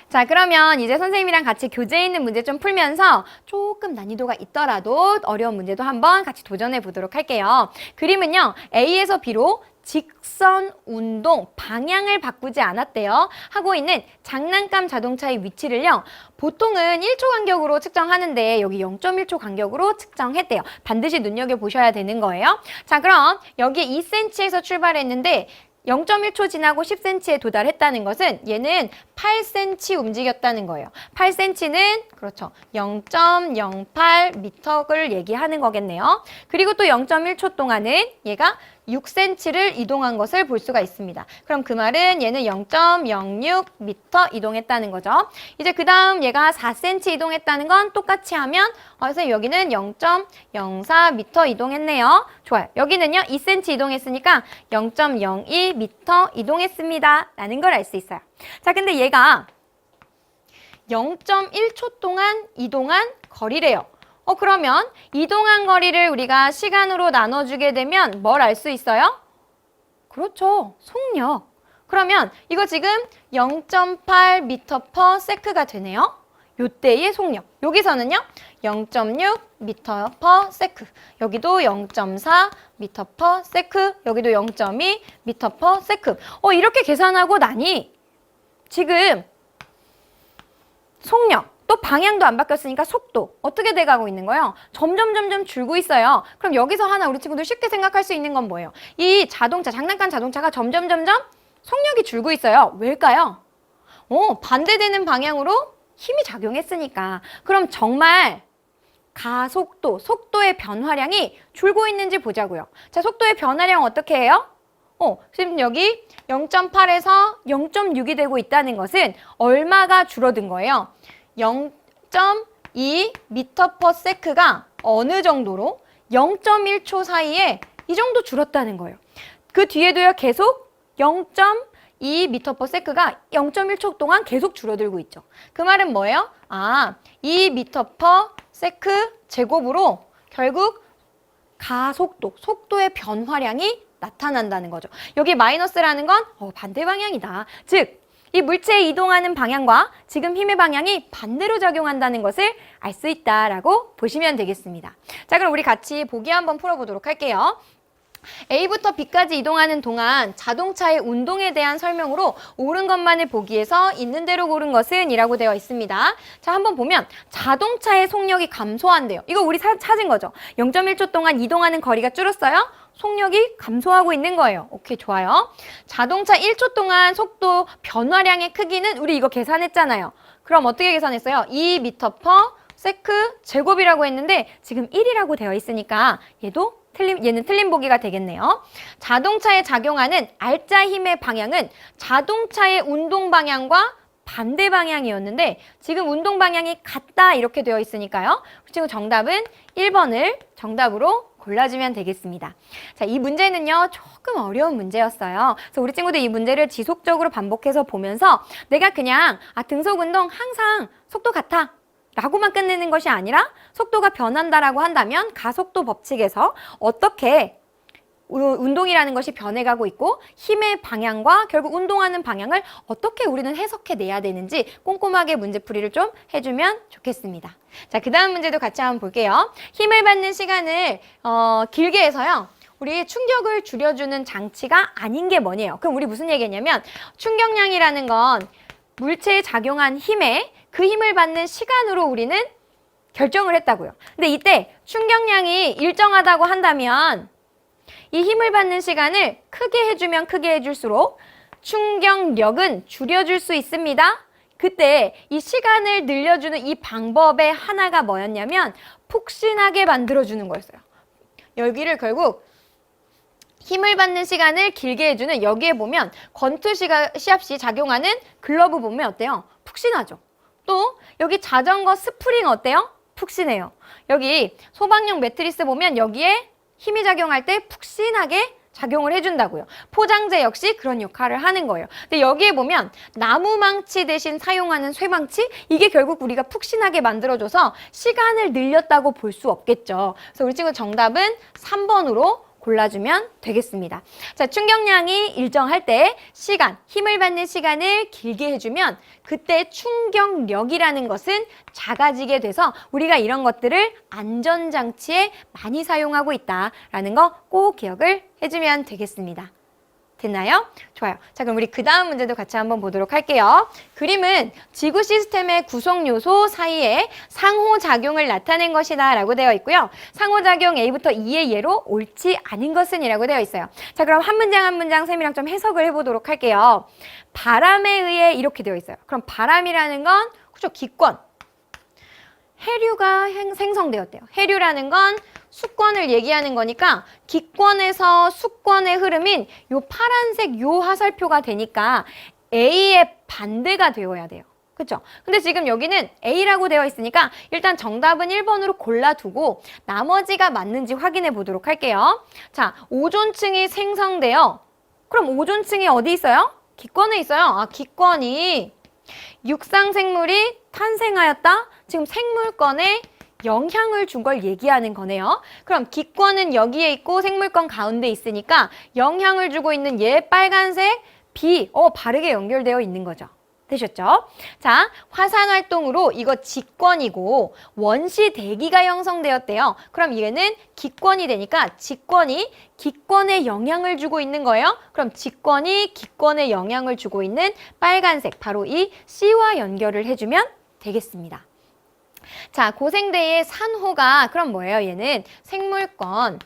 자, 그러면 이제 선생님이랑 같이 교재에 있는 문제 좀 풀면서 조금 난이도가 있더라도 어려운 문제도 한번 같이 도전해 보도록 할게요. 그림은요. A에서 B로 직선 운동 방향을 바꾸지 않았대요. 하고 있는 장난감 자동차의 위치를요. 보통은 1초 간격으로 측정하는데 여기 0.1초 간격으로 측정했대요. 반드시 눈여겨보셔야 되는 거예요. 자, 그럼 여기 2cm에서 출발했는데 0.1초 지나고 10cm에 도달했다는 것은 얘는 8cm 움직였다는 거예요. 8cm는 그렇죠. 0.08m를 얘기하는 거겠네요. 그리고 또 0.1초 동안은 얘가 6cm를 이동한 것을 볼 수가 있습니다. 그럼 그 말은 얘는 0.06m 이동했다는 거죠. 이제 그 다음 얘가 4cm 이동했다는 건 똑같이 하면 선생님 여기는 0.04m 이동했네요. 좋아요. 여기는요 2cm 이동했으니까 0.02m 이동했습니다. 라는 걸 알 수 있어요. 자, 근데 얘가 0.1초 동안 이동한 거리래요. 그러면 이동한 거리를 우리가 시간으로 나눠주게 되면 뭘 알 수 있어요? 그렇죠. 속력. 그러면 이거 지금 0.8m/s가 되네요. 요때의 속력. 여기서는요. 0.6m/s. 여기도 0.4m/s. 여기도 0.2m/s. 이렇게 계산하고 나니 지금 속력. 또 방향도 안 바뀌었으니까 속도 어떻게 돼가고 있는 거예요? 점점 줄고 있어요. 그럼 여기서 하나 우리 친구들 쉽게 생각할 수 있는 건 뭐예요? 이 자동차, 장난감 자동차가 점점 속력이 줄고 있어요. 왜일까요? 반대되는 방향으로 힘이 작용했으니까. 그럼 정말 가속도, 속도의 변화량이 줄고 있는지 보자고요. 자, 속도의 변화량 어떻게 해요? 지금 여기 0.8에서 0.6이 되고 있다는 것은 얼마가 줄어든 거예요? 0.2m/s가 어느 정도로 0.1초 사이에 이 정도 줄었다는 거예요. 그 뒤에도요 계속 0.2m/s가 0.1초 동안 계속 줄어들고 있죠. 그 말은 뭐예요? 2m/s 제곱으로 결국 가속도, 속도의 변화량이 나타난다는 거죠. 여기 마이너스라는 건 반대 방향이다. 즉 이 물체에 이동하는 방향과 지금 힘의 방향이 반대로 작용한다는 것을 알 수 있다라고 보시면 되겠습니다. 자, 그럼 우리 같이 보기 한번 풀어보도록 할게요. A부터 B까지 이동하는 동안 자동차의 운동에 대한 설명으로 옳은 것만을 보기에서 있는 대로 고른 것은 이라고 되어 있습니다. 자, 한번 보면 자동차의 속력이 감소한대요. 이거 우리 찾은 거죠. 0.1초 동안 이동하는 거리가 줄었어요. 속력이 감소하고 있는 거예요. 오케이, 좋아요. 자동차 1초 동안 속도 변화량의 크기는 우리 이거 계산했잖아요. 그럼 어떻게 계산했어요? 2m/s 제곱이라고 했는데 지금 1이라고 되어 있으니까 얘는 틀린 보기가 되겠네요. 자동차에 작용하는 알짜 힘의 방향은 자동차의 운동 방향과 반대 방향이었는데 지금 운동 방향이 같다 이렇게 되어 있으니까요. 지금 정답은 1번을 정답으로 골라주면 되겠습니다. 자, 이 문제는요 조금 어려운 문제였어요. 그래서 우리 친구들 이 문제를 지속적으로 반복해서 보면서 내가 그냥 등속 운동 항상 속도 같아 라고만 끝내는 것이 아니라 속도가 변한다라고 한다면 가속도 법칙에서 어떻게 운동이라는 것이 변해가고 있고 힘의 방향과 결국 운동하는 방향을 어떻게 우리는 해석해내야 되는지 꼼꼼하게 문제풀이를 좀 해주면 좋겠습니다. 자, 그 다음 문제도 같이 한번 볼게요. 힘을 받는 시간을 길게 해서요. 우리 충격을 줄여주는 장치가 아닌 게 뭐냐요? 그럼 우리 무슨 얘기냐면 충격량이라는 건 물체에 작용한 힘에 그 힘을 받는 시간으로 우리는 결정을 했다고요. 근데 이때 충격량이 일정하다고 한다면 이 힘을 받는 시간을 크게 해주면 크게 해줄수록 충격력은 줄여줄 수 있습니다. 그때 이 시간을 늘려주는 이 방법의 하나가 뭐였냐면 푹신하게 만들어주는 거였어요. 여기를 결국 힘을 받는 시간을 길게 해주는, 여기에 보면 권투 시합 시 작용하는 글러브 보면 어때요? 푹신하죠. 또 여기 자전거 스프링 어때요? 푹신해요. 여기 소방용 매트리스 보면 여기에 힘이 작용할 때 푹신하게 작용을 해준다고요. 포장재 역시 그런 역할을 하는 거예요. 근데 여기에 보면 나무망치 대신 사용하는 쇠망치, 이게 결국 우리가 푹신하게 만들어줘서 시간을 늘렸다고 볼 수 없겠죠. 그래서 우리 친구 정답은 3번으로 골라주면 되겠습니다. 자, 충격량이 일정할 때 시간, 힘을 받는 시간을 길게 해주면 그때 충격력이라는 것은 작아지게 돼서 우리가 이런 것들을 안전장치에 많이 사용하고 있다라는 거 꼭 기억을 해주면 되겠습니다. 됐나요? 좋아요. 자, 그럼 우리 그 다음 문제도 같이 한번 보도록 할게요. 그림은 지구 시스템의 구성 요소 사이에 상호작용을 나타낸 것이다 라고 되어 있고요. 상호작용 A부터 E의 예로 옳지 않은 것은 이라고 되어 있어요. 자, 그럼 한 문장 한 문장 쌤이랑 좀 해석을 해보도록 할게요. 바람에 의해 이렇게 되어 있어요. 그럼 바람이라는 건 그죠? 기권. 해류가 생성되었대요. 해류라는 건 수권을 얘기하는 거니까 기권에서 수권의 흐름인 요 파란색 요 화살표가 되니까 A의 반대가 되어야 돼요. 그렇죠? 근데 지금 여기는 A라고 되어 있으니까 일단 정답은 1번으로 골라두고 나머지가 맞는지 확인해 보도록 할게요. 자, 오존층이 생성되어, 그럼 오존층이 어디 있어요? 기권에 있어요. 아, 기권이 육상 생물이 탄생하였다? 지금 생물권에 영향을 준 걸 얘기하는 거네요. 그럼 기권은 여기에 있고 생물권 가운데 있으니까 영향을 주고 있는 얘 빨간색 B, 바르게 연결되어 있는 거죠. 되셨죠? 자, 화산활동으로 이거 직권이고 원시 대기가 형성되었대요. 그럼 얘는 기권이 되니까 직권이 기권에 영향을 주고 있는 거예요. 그럼 직권이 기권에 영향을 주고 있는 빨간색, 바로 이 C와 연결을 해주면 되겠습니다. 자, 고생대의 산호가 그럼 뭐예요? 얘는 생물권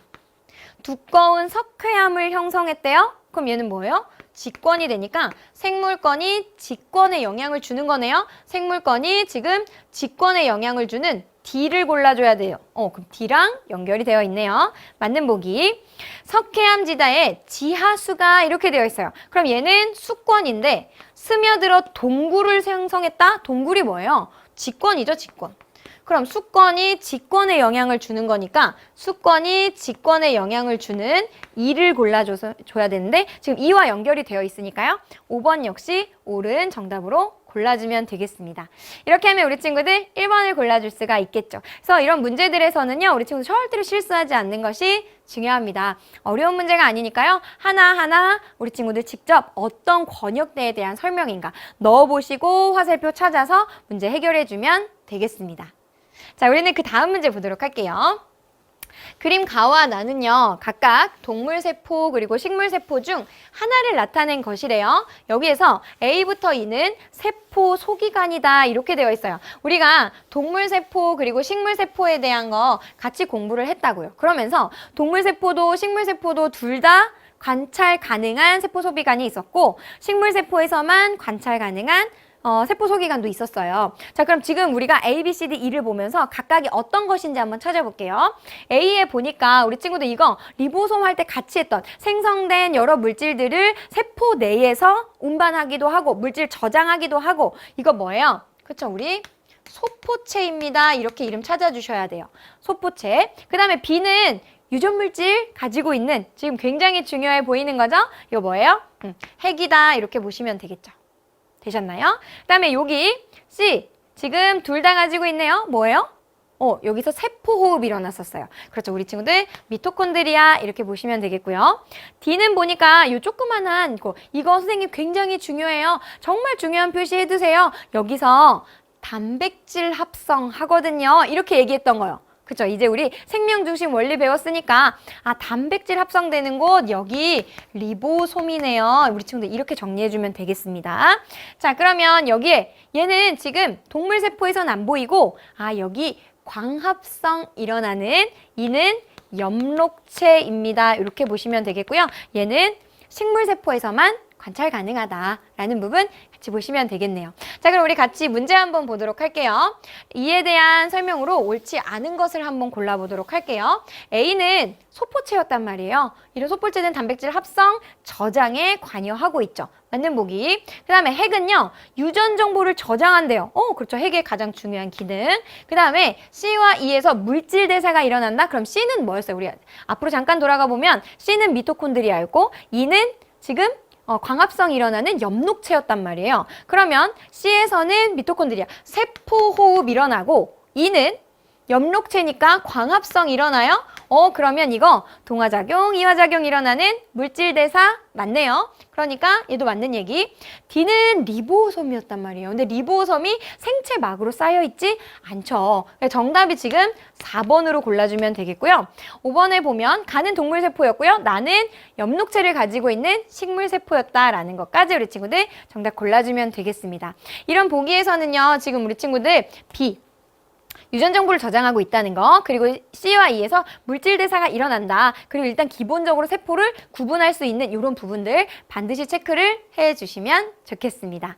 두꺼운 석회암을 형성했대요. 그럼 얘는 뭐예요? 직권이 되니까 생물권이 직권에 영향을 주는 거네요. 생물권이 지금 직권에 영향을 주는 D를 골라줘야 돼요. 그럼 D랑 연결이 되어 있네요. 맞는 보기. 석회암 지다에 지하수가 이렇게 되어 있어요. 그럼 얘는 수권인데 스며들어 동굴을 생성했다? 동굴이 뭐예요? 직권이죠, 직권. 그럼 수권이 직권에 영향을 주는 거니까 수권이 직권에 영향을 주는 E를 골라줘야 되는데 지금 E와 연결이 되어 있으니까요. 5번 역시 옳은 정답으로 골라주면 되겠습니다. 이렇게 하면 우리 친구들 1번을 골라줄 수가 있겠죠. 그래서 이런 문제들에서는요, 우리 친구들 절대로 실수하지 않는 것이 중요합니다. 어려운 문제가 아니니까요. 하나하나 우리 친구들 직접 어떤 권역대에 대한 설명인가 넣어보시고 화살표 찾아서 문제 해결해주면 되겠습니다. 자, 우리는 그 다음 문제 보도록 할게요. 그림 가와 나는요, 각각 동물세포 그리고 식물세포 중 하나를 나타낸 것이래요. 여기에서 A부터 E는 세포 소기관이다 이렇게 되어 있어요. 우리가 동물세포 그리고 식물세포에 대한 거 같이 공부를 했다고요. 그러면서 동물세포도 식물세포도 둘 다 관찰 가능한 세포 소비관이 있었고 식물세포에서만 관찰 가능한 세포 소기관도 있었어요. 자, 그럼 지금 우리가 A, B, C, D, E를 보면서 각각이 어떤 것인지 한번 찾아볼게요. A에 보니까 우리 친구들 이거 리보솜 할 때 같이 했던 생성된 여러 물질들을 세포 내에서 운반하기도 하고 물질 저장하기도 하고 이거 뭐예요? 그쵸? 우리 소포체입니다. 이렇게 이름 찾아주셔야 돼요. 소포체. 그 다음에 B는 유전물질 가지고 있는 지금 굉장히 중요해 보이는 거죠? 이거 뭐예요? 핵이다. 이렇게 보시면 되겠죠. 되셨나요? 그 다음에 여기 C, 지금 둘 다 가지고 있네요. 뭐예요? 여기서 세포호흡이 일어났었어요. 그렇죠. 우리 친구들 미토콘드리아 이렇게 보시면 되겠고요. D는 보니까 이 조그만한 이거 선생님 굉장히 중요해요. 정말 중요한 표시 해두세요. 여기서 단백질 합성하거든요. 이렇게 얘기했던 거예요. 그쵸? 이제 우리 생명중심 원리 배웠으니까 단백질 합성되는 곳 여기 리보솜이네요. 우리 친구들 이렇게 정리해주면 되겠습니다. 자, 그러면 여기에 얘는 지금 동물세포에선 안 보이고 여기 광합성 일어나는 이는 엽록체입니다. 이렇게 보시면 되겠고요. 얘는 식물세포에서만 관찰 가능하다라는 부분 같이 보시면 되겠네요. 자, 그럼 우리 같이 문제 한번 보도록 할게요. 이에 대한 설명으로 옳지 않은 것을 한번 골라보도록 할게요. A는 소포체였단 말이에요. 이런 소포체는 단백질 합성, 저장에 관여하고 있죠. 맞는 보기. 그 다음에 핵은요, 유전 정보를 저장한대요. 그렇죠. 핵의 가장 중요한 기능. 그 다음에 C와 E에서 물질 대사가 일어난다? 그럼 C는 뭐였어요? 우리 앞으로 잠깐 돌아가 보면 C는 미토콘드리아였고, E는 지금 광합성이 일어나는 엽록체였단 말이에요. 그러면 C에서는 미토콘드리아, 세포호흡 일어나고 E는 엽록체니까 광합성 일어나요? 그러면 이거 동화작용, 이화작용 일어나는 물질 대사 맞네요. 그러니까 얘도 맞는 얘기. D는 리보솜이었단 말이에요. 근데 리보솜이 생체막으로 쌓여있지 않죠. 정답이 지금 4번으로 골라주면 되겠고요. 5번에 보면 가는 동물세포였고요. 나는 엽록체를 가지고 있는 식물세포였다라는 것까지 우리 친구들 정답 골라주면 되겠습니다. 이런 보기에서는요. 지금 우리 친구들 B, 유전 정보를 저장하고 있다는 거, 그리고 C와 E에서 물질 대사가 일어난다. 그리고 일단 기본적으로 세포를 구분할 수 있는 이런 부분들 반드시 체크를 해주시면 좋겠습니다.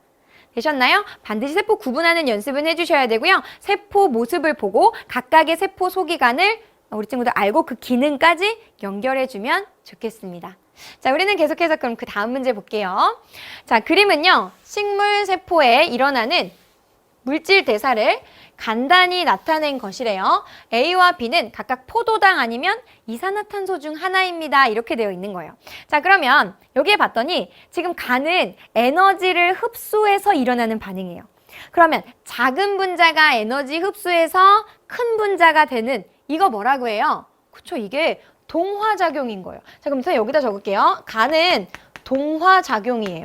되셨나요? 반드시 세포 구분하는 연습은 해주셔야 되고요. 세포 모습을 보고 각각의 세포 소기관을 우리 친구들 알고 그 기능까지 연결해주면 좋겠습니다. 자, 우리는 계속해서 그럼 그 다음 문제 볼게요. 자, 그림은요. 식물 세포에 일어나는 물질 대사를 간단히 나타낸 것이래요. A와 B는 각각 포도당 아니면 이산화탄소 중 하나입니다. 이렇게 되어 있는 거예요. 자, 그러면 여기에 봤더니 지금 간은 에너지를 흡수해서 일어나는 반응이에요. 그러면 작은 분자가 에너지 흡수해서 큰 분자가 되는 이거 뭐라고 해요? 그쵸, 이게 동화작용인 거예요. 자, 그럼 저 여기다 적을게요. 간은 동화작용이에요.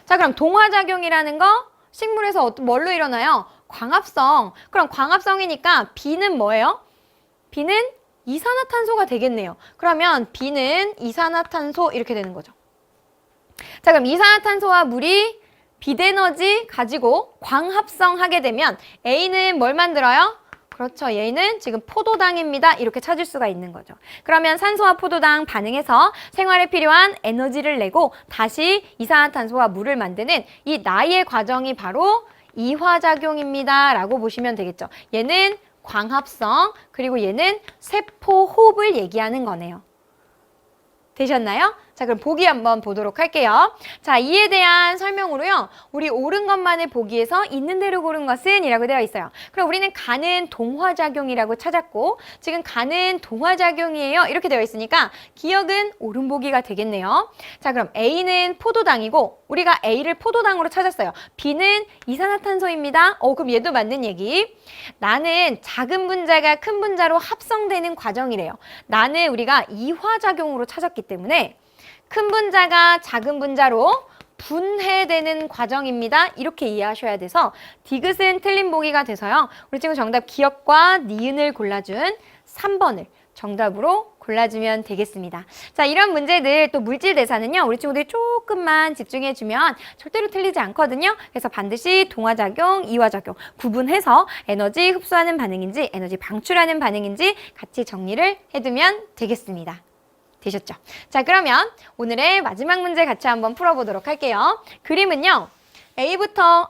자, 그럼 동화작용이라는 거 식물에서 뭘로 일어나요? 광합성. 그럼 광합성이니까 B는 뭐예요? B는 이산화탄소가 되겠네요. 그러면 B는 이산화탄소 이렇게 되는 거죠. 자, 그럼 이산화탄소와 물이 빛에너지 가지고 광합성하게 되면 A는 뭘 만들어요? 그렇죠. 얘는 지금 포도당입니다. 이렇게 찾을 수가 있는 거죠. 그러면 산소와 포도당 반응해서 생활에 필요한 에너지를 내고 다시 이산화탄소와 물을 만드는 이 나의 과정이 바로 이화작용입니다. 라고 보시면 되겠죠. 얘는 광합성, 그리고 얘는 세포 호흡을 얘기하는 거네요. 되셨나요? 자, 그럼 보기 한번 보도록 할게요. 자, 이에 대한 설명으로요. 우리 옳은 것만을 보기에서 있는 대로 고른 것은 이라고 되어 있어요. 그럼 우리는 간은 동화작용이라고 찾았고 지금 간은 동화작용이에요. 이렇게 되어 있으니까 기억은 옳은 보기가 되겠네요. 자, 그럼 A는 포도당이고 우리가 A를 포도당으로 찾았어요. B는 이산화탄소입니다. 그럼 얘도 맞는 얘기. 나는 작은 분자가 큰 분자로 합성되는 과정이래요. 나는 우리가 이화작용으로 찾았기 때문에 큰 분자가 작은 분자로 분해되는 과정입니다. 이렇게 이해하셔야 돼서 디귿은 틀린 보기가 돼서요. 우리 친구 정답 기억과 니은을 골라준 3번을 정답으로 골라주면 되겠습니다. 자, 이런 문제들 또 물질 대사는요. 우리 친구들이 조금만 집중해주면 절대로 틀리지 않거든요. 그래서 반드시 동화작용, 이화작용 구분해서 에너지 흡수하는 반응인지 에너지 방출하는 반응인지 같이 정리를 해두면 되겠습니다. 되셨죠? 자, 그러면 오늘의 마지막 문제 같이 한번 풀어보도록 할게요. 그림은요. A부터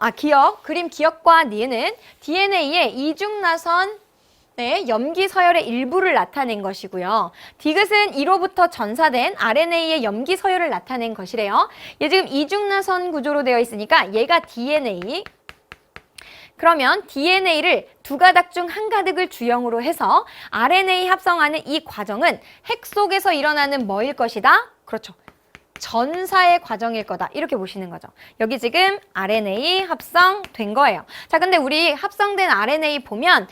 그림 기억과 니은은 DNA의 이중나선 염기 서열의 일부를 나타낸 것이고요. 디귿은 1호부터 전사된 RNA의 염기 서열을 나타낸 것이래요. 얘 지금 이중나선 구조로 되어 있으니까 얘가 DNA. 그러면 DNA를 두 가닥 중 한 가닥을 주형으로 해서 RNA 합성하는 이 과정은 핵 속에서 일어나는 뭐일 것이다? 그렇죠. 전사의 과정일 거다. 이렇게 보시는 거죠. 여기 지금 RNA 합성된 거예요. 자, 근데 우리 합성된 RNA 보면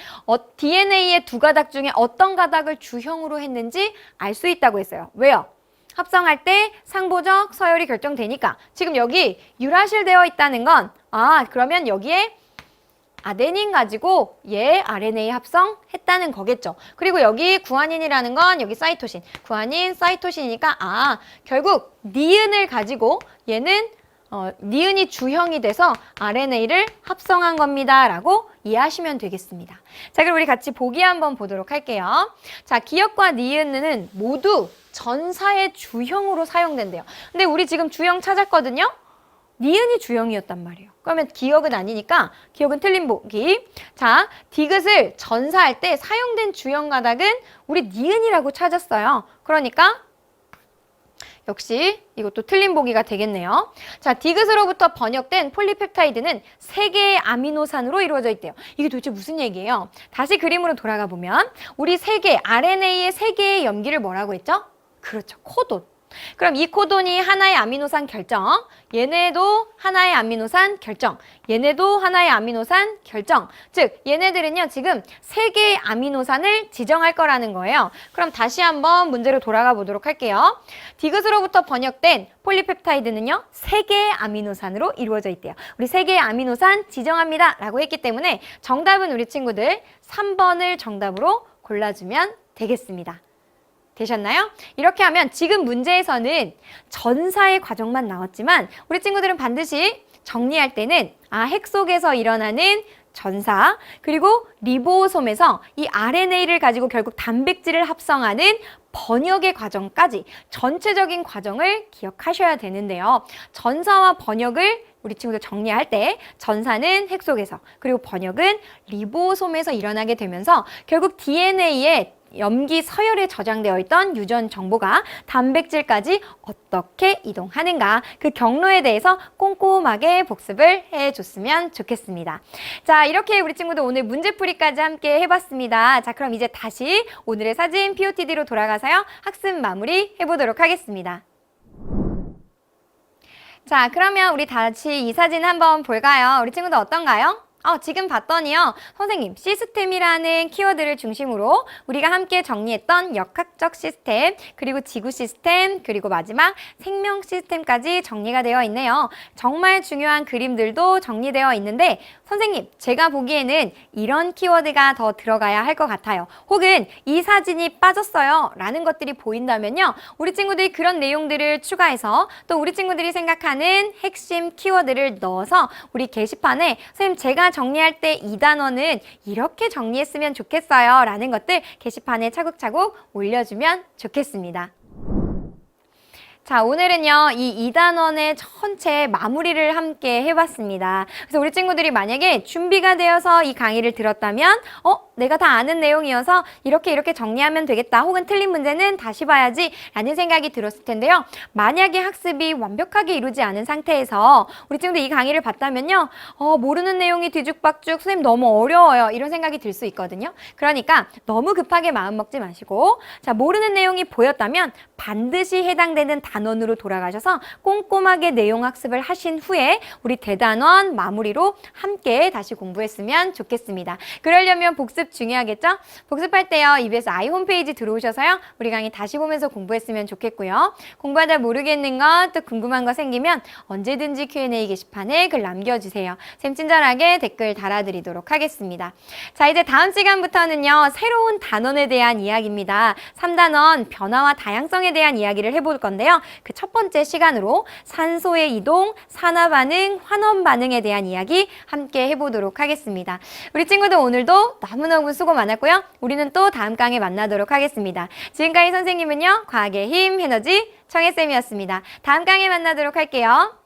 DNA의 두 가닥 중에 어떤 가닥을 주형으로 했는지 알 수 있다고 했어요. 왜요? 합성할 때 상보적 서열이 결정되니까. 지금 여기 유라실 되어 있다는 건 그러면 여기에 아데닌 가지고 얘 RNA 합성했다는 거겠죠. 그리고 여기 구아닌이라는 건 여기 사이토신. 구아닌, 사이토신이니까 결국 니은을 가지고 얘는 니은이 주형이 돼서 RNA를 합성한 겁니다. 라고 이해하시면 되겠습니다. 자, 그럼 우리 같이 보기 한번 보도록 할게요. 자, 기역과 니은은 모두 전사의 주형으로 사용된대요. 근데 우리 지금 주형 찾았거든요? 니은이 주형이었단 말이에요. 그러면 기역은 아니니까 기역은 틀린 보기. 자, 디귿을 전사할 때 사용된 주형 가닥은 우리 니은이라고 찾았어요. 그러니까 역시 이것도 틀린 보기가 되겠네요. 자, 디귿으로부터 번역된 폴리펩타이드는 3개의 아미노산으로 이루어져 있대요. 이게 도대체 무슨 얘기예요? 다시 그림으로 돌아가 보면 우리 RNA의 3개의 염기를 뭐라고 했죠? 그렇죠, 코돈. 그럼 이 코돈이 하나의 아미노산 결정, 얘네도 하나의 아미노산 결정, 얘네도 하나의 아미노산 결정. 즉, 얘네들은요, 지금 3개의 아미노산을 지정할 거라는 거예요. 그럼 다시 한번 문제로 돌아가 보도록 할게요. 디귿으로부터 번역된 폴리펩타이드는요, 3개의 아미노산으로 이루어져 있대요. 우리 3개의 아미노산 지정합니다. 라고 했기 때문에 정답은 우리 친구들 3번을 정답으로 골라주면 되겠습니다. 되셨나요? 이렇게 하면 지금 문제에서는 전사의 과정만 나왔지만 우리 친구들은 반드시 정리할 때는 핵 속에서 일어나는 전사, 그리고 리보솜에서 이 RNA를 가지고 결국 단백질을 합성하는 번역의 과정까지 전체적인 과정을 기억하셔야 되는데요. 전사와 번역을 우리 친구들 정리할 때 전사는 핵 속에서, 그리고 번역은 리보솜에서 일어나게 되면서 결국 DNA에 염기 서열에 저장되어 있던 유전 정보가 단백질까지 어떻게 이동하는가, 그 경로에 대해서 꼼꼼하게 복습을 해줬으면 좋겠습니다. 자, 이렇게 우리 친구들 오늘 문제풀이까지 함께 해봤습니다. 자, 그럼 이제 다시 오늘의 사진 POTD로 돌아가서요, 학습 마무리 해보도록 하겠습니다. 자, 그러면 우리 다시 이 사진 한번 볼까요? 우리 친구들 어떤가요? 지금 봤더니요, 선생님, 시스템이라는 키워드를 중심으로 우리가 함께 정리했던 역학적 시스템, 그리고 지구 시스템, 그리고 마지막 생명 시스템까지 정리가 되어 있네요. 정말 중요한 그림들도 정리되어 있는데 선생님, 제가 보기에는 이런 키워드가 더 들어가야 할 것 같아요. 혹은 이 사진이 빠졌어요 라는 것들이 보인다면요, 우리 친구들이 그런 내용들을 추가해서 또 우리 친구들이 생각하는 핵심 키워드를 넣어서 우리 게시판에 선생님, 제가 정리할 때 이 단어는 이렇게 정리했으면 좋겠어요 라는 것들 게시판에 차곡차곡 올려주면 좋겠습니다. 자, 오늘은요, 이 2단원의 전체 마무리를 함께 해봤습니다. 그래서 우리 친구들이 만약에 준비가 되어서 이 강의를 들었다면 내가 다 아는 내용이어서 이렇게 정리하면 되겠다, 혹은 틀린 문제는 다시 봐야지 라는 생각이 들었을 텐데요. 만약에 학습이 완벽하게 이루지 않은 상태에서 우리 친구들 이 강의를 봤다면요, 모르는 내용이 뒤죽박죽, 선생님 너무 어려워요, 이런 생각이 들 수 있거든요. 그러니까 너무 급하게 마음 먹지 마시고, 자, 모르는 내용이 보였다면 반드시 해당되는 단원으로 돌아가셔서 꼼꼼하게 내용 학습을 하신 후에 우리 대단원 마무리로 함께 다시 공부했으면 좋겠습니다. 그러려면 복습 중요하겠죠? 복습할 때요, EBS I 홈페이지 들어오셔서요, 우리 강의 다시 보면서 공부했으면 좋겠고요. 공부하다 모르겠는 것, 또 궁금한 거 생기면 언제든지 Q&A 게시판에 글 남겨주세요. 쌤 친절하게 댓글 달아드리도록 하겠습니다. 자, 이제 다음 시간부터는요, 새로운 단원에 대한 이야기입니다. 3단원 변화와 다양성에 대한 이야기를 해볼 건데요. 그 첫 번째 시간으로 산소의 이동, 산화 반응, 환원 반응에 대한 이야기 함께 해보도록 하겠습니다. 우리 친구들 오늘도 너무너무 수고 많았고요. 우리는 또 다음 강에 만나도록 하겠습니다. 지금까지 선생님은요, 과학의 힘, 에너지 정혜쌤이었습니다. 다음 강에 만나도록 할게요.